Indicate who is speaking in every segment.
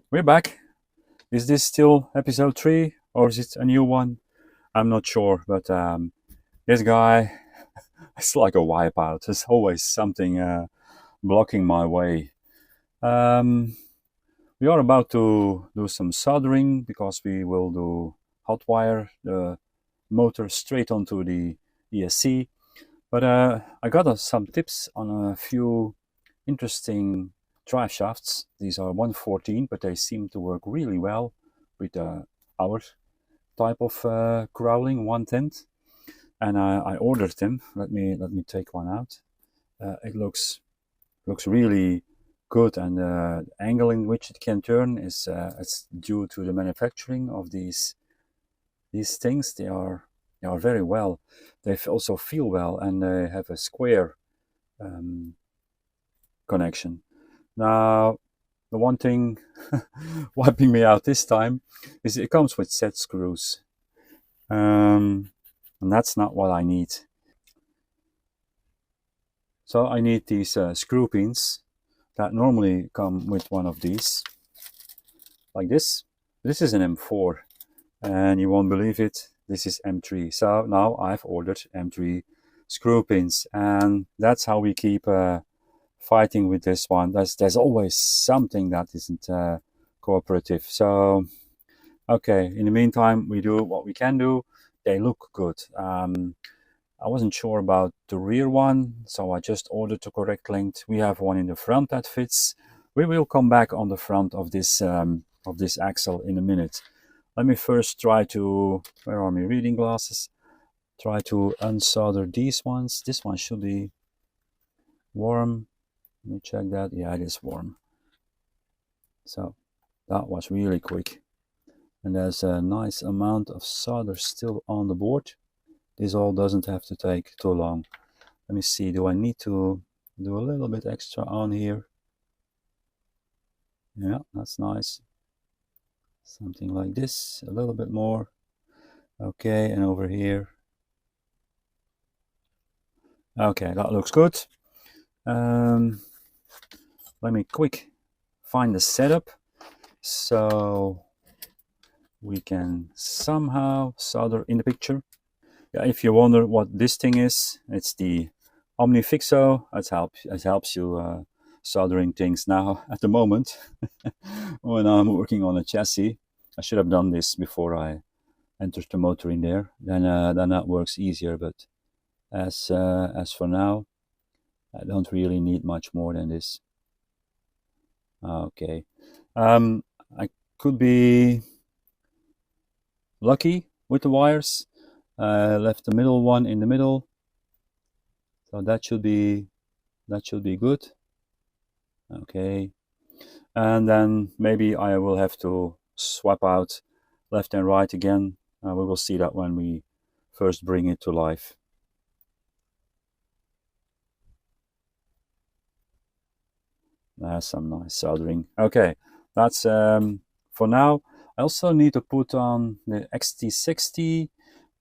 Speaker 1: We're back. Is this still episode 3 or is it a new one? I'm not sure, but this guy, it's like a wipeout. There's always something blocking my way. Um, we are about to do some soldering because we will do hot wire the motor straight onto the ESC. But I got some tips on a few interesting drive shafts. These are 114, but they seem to work really well with our type of growling 110. And I ordered them. Let me take one out. It looks really good, and the angle in which it can turn is it's due to the manufacturing of these things. They are very well. They also feel well, and they have a square um, connection. Now, the one thing wiping me out this time is it comes with set screws, and that's not what I need. So I need these screw pins that normally come with one of these, like this. This is an M4, and you won't believe it, this is M3. So now I've ordered M3 screw pins, and that's how we keep fighting with this one. There's always something that isn't cooperative. So okay, in the meantime, we do what we can do. They look good. I wasn't sure about the rear one, so I just ordered the correct length. We have one in the front that fits. We will come back on the front of this axle in a minute. Let me first try to, where are my reading glasses? Try to unsolder these ones. This one should be warm. Let me check that. Yeah, it is warm. So that was really quick. And there's a nice amount of solder still on the board. This all doesn't have to take too long. Let me see, do I need to do a little bit extra on here? Yeah, that's nice. Something like this, a little bit more. Okay, and over here. Okay, that looks good. Let me quick find the setup so we can somehow solder in the picture. Yeah, if you wonder what this thing is, it's the OmniFixo. It helps you soldering things now at the moment when I'm working on a chassis. I should have done this before I entered the motor in there. Then that works easier. But as for now, I don't really need much more than this. Okay, I could be lucky with the wires. Left the middle one in the middle, so that should be good. Okay, and then maybe I will have to swap out left and right again. We will see that when we first bring it to life. That's some nice soldering. Okay, that's for now. I also need to put on the XT60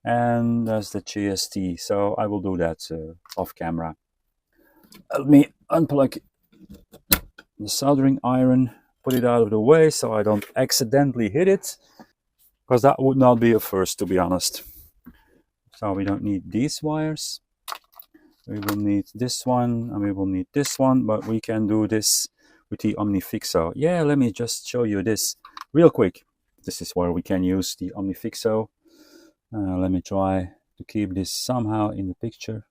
Speaker 1: and there's the GST, so I will do that off camera. Let me unplug the soldering iron, put it out of the way so I don't accidentally hit it, because that would not be a first, to be honest. So we don't need these wires. We will need this one and we will need this one, but we can do this with the OmniFixo. Yeah, let me just show you this real quick. This is where we can use the OmniFixo. Let me try to keep this somehow in the picture.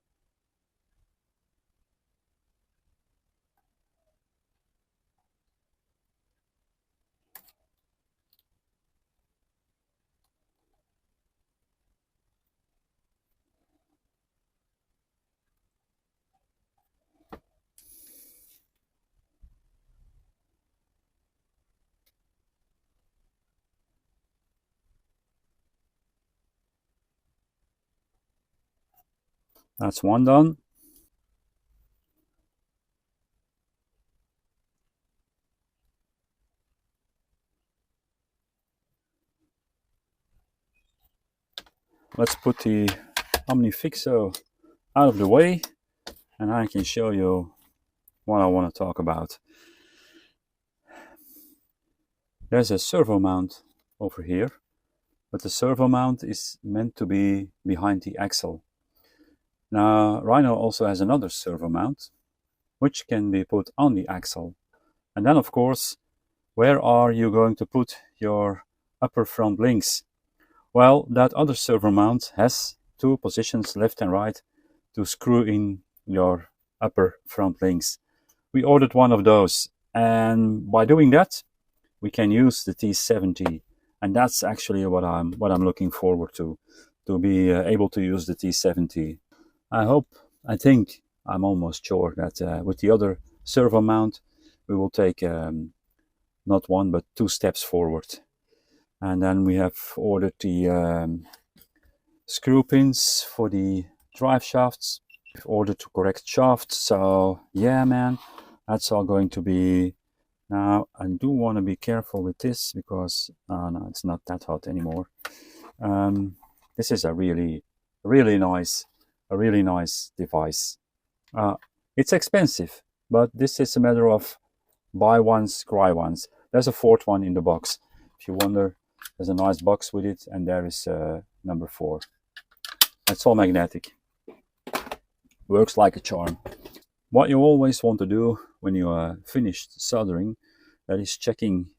Speaker 1: That's one done. Let's put the OmniFixo out of the way and I can show you what I want to talk about. There's a servo mount over here, but the servo mount is meant to be behind the axle. Now, Rhino also has another servo mount, which can be put on the axle. And then, of course, where are you going to put your upper front links? Well, that other servo mount has two positions, left and right, to screw in your upper front links. We ordered one of those, and by doing that, we can use the T70, and that's actually what I'm looking forward to be able to use the T70. I think, I'm almost sure that with the other servo mount, we will take not one but two steps forward. And then we have ordered the screw pins for the drive shafts. We've ordered the correct shafts. So yeah, man, that's all going to be. Now I do want to be careful with this because no, it's not that hot anymore. This is a really nice device. It's expensive, but this is a matter of buy once, cry once. There's a fourth one in the box. If you wonder, there's a nice box with it, and there is number 4. It's all magnetic. Works like a charm. What you always want to do when you are finished soldering, that is checking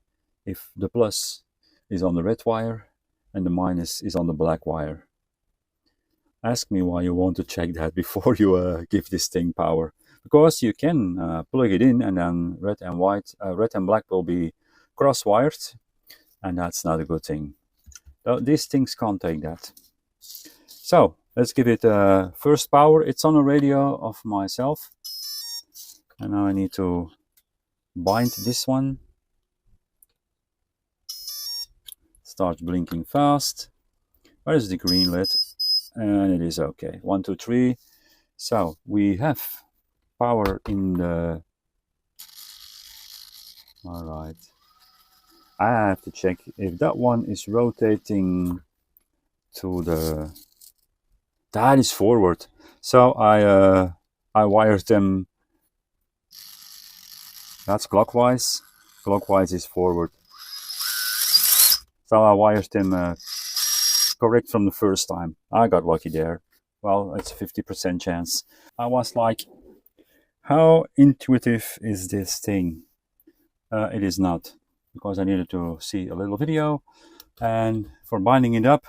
Speaker 1: if the plus is on the red wire and the minus is on the black wire. Ask me why you want to check that before you give this thing power. Because you can plug it in and then red and black will be cross-wired, and that's not a good thing. These things can't take that. So let's give it first power. It's on a radio of myself, and now I need to bind this one. Starts blinking fast. Where is the green lid? And it is okay. 1, 2, 3. So we have power in the. All right. I have to check if that one is rotating to the. That is forward. So I wired them. That's clockwise. Clockwise is forward. So I wired them correct from the first time. I got lucky there. Well, it's a 50% chance. I was like, how intuitive is this thing? It is not, because I needed to see a little video, and for binding it up,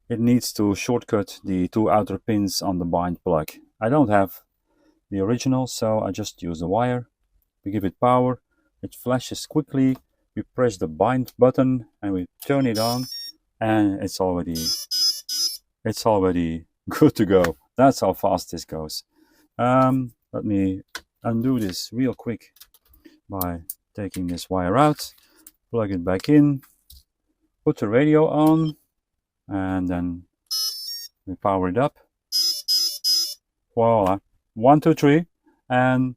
Speaker 1: it needs to shortcut the 2 outer pins on the bind plug. I don't have the original, so I just use the wire. We give it power, it flashes quickly, we press the bind button and we turn it on, and it's already good to go. That's how fast this goes. Let me undo this real quick by taking this wire out, plug it back in, put the radio on, and then we power it up. Voila. 1, 2, 3, and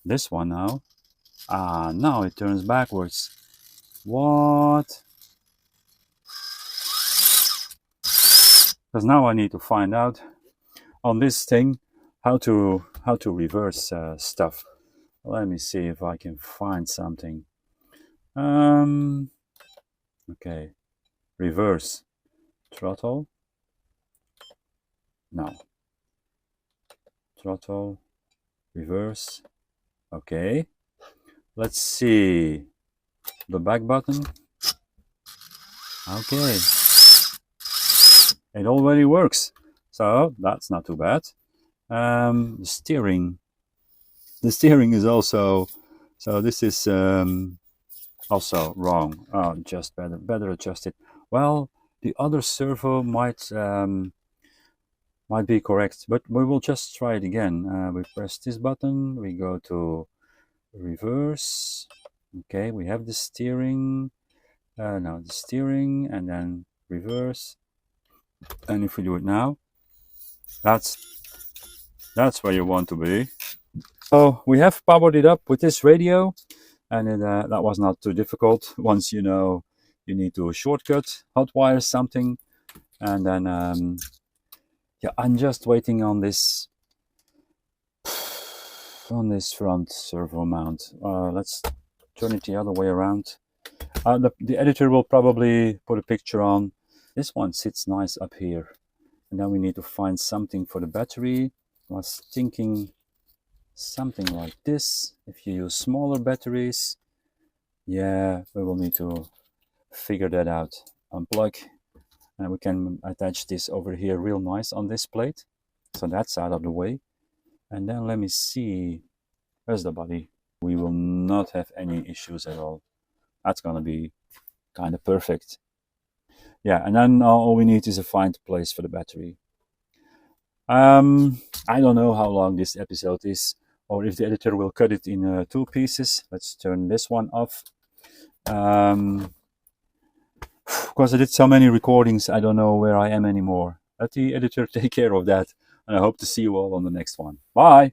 Speaker 1: this one now. Now it turns backwards. What? Because now I need to find out on this thing how to reverse stuff. Let me see if I can find something. Okay, reverse throttle. No. Throttle, reverse. Okay. Let's see the back button. Okay. It already works. So that's not too bad. The steering is also, so this is also wrong. Oh, just better adjust it. Well, the other servo might be correct, but we will just try it again. We press this button, we go to reverse. Okay, we have the steering. Now the steering, and then reverse. And if we do it now, that's where you want to be. So we have powered it up with this radio, and that was not too difficult. Once you know you need to shortcut, hotwire something, and then yeah, I'm just waiting on this front servo mount. Let's turn it the other way around. The editor will probably put a picture on. This one sits nice up here. And then we need to find something for the battery. I was thinking something like this. If you use smaller batteries, yeah, we will need to figure that out. Unplug, and we can attach this over here real nice on this plate. So that's out of the way. And then let me see, where's the body? We will not have any issues at all. That's gonna be kind of perfect. Yeah, and then all we need is a find place for the battery. I don't know how long this episode is, or if the editor will cut it in 2 pieces. Let's turn this one off. Because I did so many recordings, I don't know where I am anymore. Let the editor take care of that, and I hope to see you all on the next one. Bye!